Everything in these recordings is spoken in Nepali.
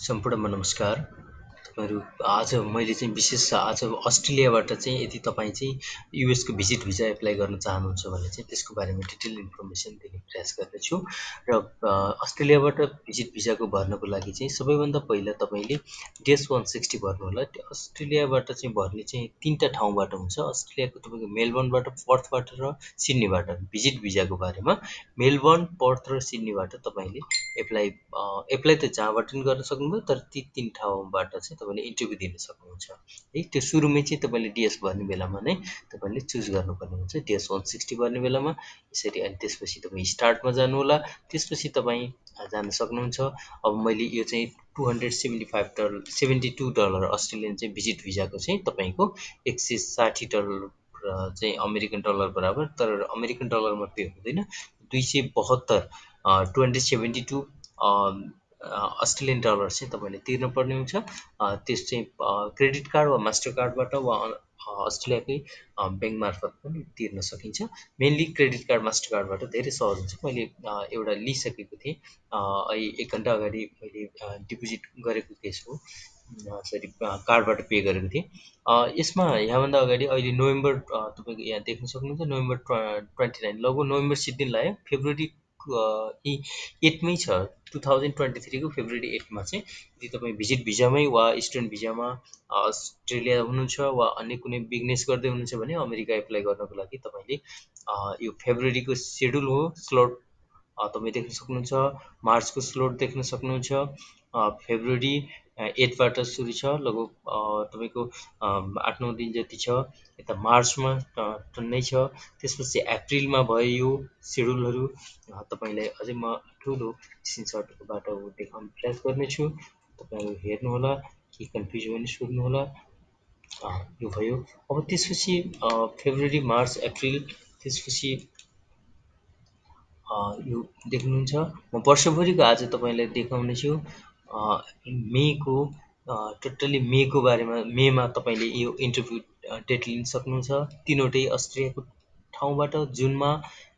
सम्पूर्णमा नमस्कार। तपाईँहरू आज मैले चाहिँ विशेष आज अस्ट्रेलियाबाट चाहिँ यदि तपाईँ चाहिँ युएसको भिजिट भिजा एप्लाई गर्न चाहनुहुन्छ भने चाहिँ त्यसको बारेमा डिटेल इन्फर्मेसन दिने प्रयास गर्नेछु। र अस्ट्रेलियाबाट भिजिट भिजाको भर्नको लागि चाहिँ सबैभन्दा पहिला तपाईँले DS 160 भर्नु होला। त्यो अस्ट्रेलियाबाट चाहिँ भर्ने चाहिँ 3टा ठाउँबाट हुन्छ। अस्ट्रेलियाको तपाईँको मेलबर्नबाट, पर्थबाट र सिडनीबाट भिजिट भिजाको बारेमा मेलबर्न, पर्थ र सिडनीबाट तपाईँले एप्लाई त जहाँबाट पनि गर्न सक्नुभयो, तर ती 3 ठाउँबाट चाहिँ तपाईँले इन्टरभ्यू दिन सक्नुहुन्छ है। त्यो सुरुमै चाहिँ तपाईँले DS भर्ने बेलामा नै तपाईँले चुज गर्नुपर्ने हुन्छ, DS 160 भर्ने बेलामा यसरी। अनि त्यसपछि तपाईँ स्टार्टमा जानुहोला। त्यसपछि तपाईँ जान सक्नुहुन्छ। अब मैले यो चाहिँ $275 $72 अस्ट्रेलियन चाहिँ भिजिट भिजाको चाहिँ तपाईँको $160 चाहिँ अमेरिकन डलर बराबर, तर अमेरिकन डलरमा पे हुँदैन। 272 272 अस्ट्रेलियन डलर चाहिँ तपाईँले तिर्नुपर्ने हुन्छ। त्यस चाहिँ क्रेडिट कार्ड वा मास्टर कार्डबाट वा अस्ट्रेलियाकै ब्याङ्क मार्फत पनि तिर्न सकिन्छ। मेनली क्रेडिट कार्ड, मास्टर कार्डबाट धेरै सहज हुन्छ। मैले एउटा लिइसकेको थिएँ, अहिले 1 घन्टा अगाडि मैले डिपोजिट गरेको केस हो। सरी, कार्डबाट पे गरेको थिएँ। यसमा यहाँभन्दा अगाडि अहिले नोभेम्बर, तपाईँको यहाँ देख्न सक्नुहुन्छ, नोभेम्बर 29 लगभग नोभेम्बर सिद्धिन लाग्यो। फेब्रुअरी 8मै छ, 2023 को फेब्रुअरी 8मा चाहिँ यदि तपाईँ भिजिट भिजामै वा स्टुडेन्ट भिजामा अस्ट्रेलिया हुनुहुन्छ वा अन्य कुनै बिजनेस गर्दै हुनुहुन्छ भने अमेरिका एप्लाई गर्नको लागि तपाईँले यो फेब्रुअरीको सेड्युल हो, स्लट तपाईँ देख्न सक्नुहुन्छ। मार्चको स्लोट देख्न सक्नुहुन्छ। फेब्रुअरी 8बाट सुरु छ, लगभग तपाईँको 8-9 दिन जति छ। यता मार्चमा टन्नै छ। त्यसपछि अप्रिलमा भयो यो सेड्युलहरू। तपाईँलाई अझै म ठुलो स्क्रिनसटबाट देखाउने प्रयास गर्नेछु। तपाईँहरू हेर्नुहोला, के कन्फ्युज भयो भने सोध्नुहोला। यो भयो। अब त्यसपछि फेब्रुअरी, मार्च, अप्रिल, त्यसपछि यो देख्नुहुन्छ। म वर्षभरिको आज तपाईँलाई देखाउनेछु। मेको टोटल्ली मेको बारेमा, मेमा तपाईँले यो इन्टरभ्यू डेट लिन सक्नुहुन्छ 3वटै अस्ट्रेलियाको ठाउँबाट। जुनमा,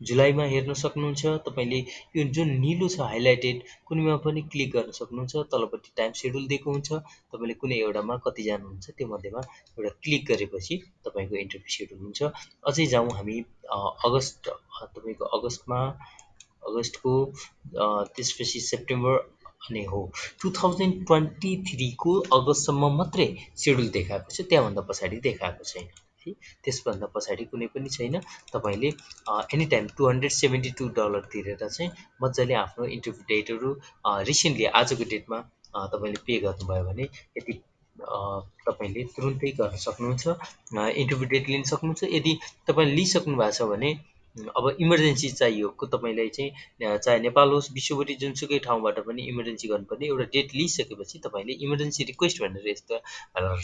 जुलाईमा हेर्न सक्नुहुन्छ। तपाईँले यो जुन निलो छ हाइलाइटेड, कुनैमा पनि क्लिक गर्न सक्नुहुन्छ। तलपट्टि टाइम सेड्युल दिएको हुन्छ। तपाईँले कुनै एउटामा कति जानुहुन्छ त्यो मध्येमा एउटा क्लिक गरेपछि तपाईँको इन्टरभ्यू सेड्युल हुन्छ। अझै जाउँ हामी अगस्त, तपाईँको अगस्तको त्यसपछि सेप्टेम्बर अनि हो 2023 को अगस्तसम्म मात्रै सेड्युल देखाएको छ, त्यहाँभन्दा पछाडि देखाएको छैन है। त्यसभन्दा पछाडि कुनै पनि छैन। तपाईँले एनी टाइम $272 तिरेर चाहिँ मजाले आफ्नो इन्टरभ्यू डेटहरू रिसेन्टली आजको डेटमा तपाईँले पे गर्नुभयो भने यदि तपाईँले तुरुन्तै गर्न सक्नुहुन्छ, इन्टरभ्यू डेट लिन सक्नुहुन्छ। यदि तपाईँले लिइसक्नु भएको छ भने अब इमर्जेन्सी चाहियो तपाईँलाई चाहिँ, चाहे नेपाल होस्, विश्वभरि जुनसुकै ठाउँबाट पनि इमर्जेन्सी गर्नुपर्ने एउटा डेट लिइसकेपछि तपाईँले इमर्जेन्सी रिक्वेस्ट भनेर यस्तो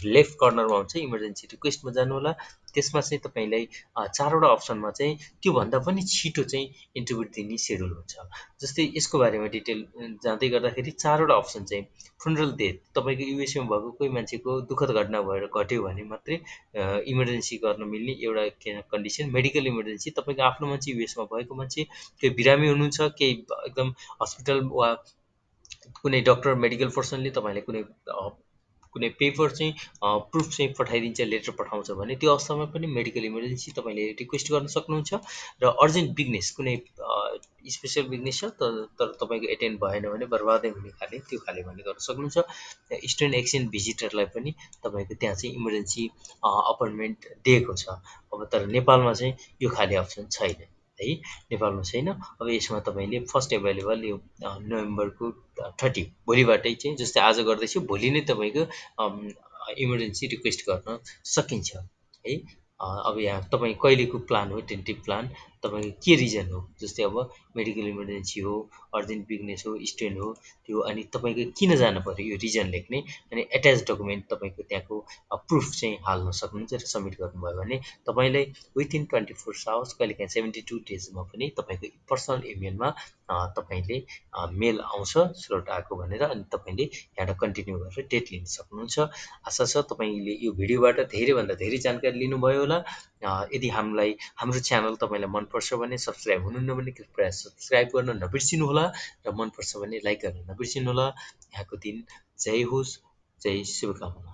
लेफ्ट कर्नरमा हुन्छ, इमर्जेन्सी रिक्वेस्टमा जानुहोला। त्यसमा चाहिँ तपाईँलाई 4वटा अप्सनमा चाहिँ त्योभन्दा पनि छिटो चाहिँ इन्टरभ्यू दिने सेड्युल हुन्छ। जस्तै यसको बारेमा डिटेल जाँदै गर्दाखेरि 4वटा अप्सन चाहिँ फुनरल डेथ, तपाईँको युएसएमा भएको कोही मान्छेको दुःखद घटना भएर घट्यो भने मात्रै इमर्जेन्सी गर्न मिल्ने एउटा कन्डिसन। मेडिकल इमर्जेन्सी, तपाईँको आफ्नो मान्छे युएसमा भएको मान्छे, केही बिरामी हुनुहुन्छ, केही एकदम हस्पिटल वा कुनै डक्टर, मेडिकल पर्सनले तपाईँलाई कुनै पेपर चाहिँ प्रुफ चाहिँ पठाइदिन्छ, लेटर पठाउँछ भने त्यो अवस्थामा पनि मेडिकल इमर्जेन्सी तपाईँले रिक्वेस्ट गर्न सक्नुहुन्छ। र अर्जेन्ट बिजनेस, कुनै स्पेसल बिजनेस छ तर तपाईँको एटेन्ड भएन भने बर्बादै हुने खाले, त्यो खाले भने गर्न सक्नुहुन्छ। स्टुडेन्ट एक्सचेन्ज भिजिटरलाई पनि तपाईँको त्यहाँ चाहिँ इमर्जेन्सी अपोइन्टमेन्ट दिएको छ। अब तर नेपालमा चाहिँ यो खाले अप्सन छैन है, नेपालमा छैन। अब यसमा तपाईँले फर्स्ट एभाइलेबल यो नोभेम्बरको 30 भोलिबाटै चाहिँ, जस्तै आज गर्दैछु, भोलि नै तपाईँको इमर्जेन्सी रिक्वेस्ट गर्न सकिन्छ है। अब यहाँ तपाईँ कहिलेको प्लान हो, टेन्टिभ प्लान, तपाईँको के रिजन हो, जस्तै अब मेडिकल इमर्जेन्सी हो, अर्जेन्ट बिजनेस हो, स्टुडेन्ट हो, त्यो अनि तपाईँको किन जानु पऱ्यो यो रिजन लेख्ने। अनि एट्याच डकुमेन्ट तपाईँको त्यहाँको प्रुफ चाहिँ हाल्न सक्नुहुन्छ र सबमिट गर्नुभयो भने तपाईँलाई विथिन 24 आवर्स, कहिलेकाहीँ 72 डेजमा पनि तपाईँको पर्सनल इमेलमा तपाईँले मेल आउँछ स्लोट आएको भनेर, अनि तपाईँले यहाँबाट कन्टिन्यू गरेर डेट लिन सक्नुहुन्छ। आशा छ तपाईँले यो भिडियोबाट धेरैभन्दा धेरै जानकारी लिनुभयो होला। यदि हाम्रो च्यानल तपाईँलाई मनपर्छ भने, सब्सक्राइब हुनुहुन्न भने कृपया सब्सक्राइब गर्न नबिर्सिनुहोला, र मनपर्छ भने लाइक गर्न नबिर्सिनुहोला। यहाँको दिन जय होस्, जय शुभकामना।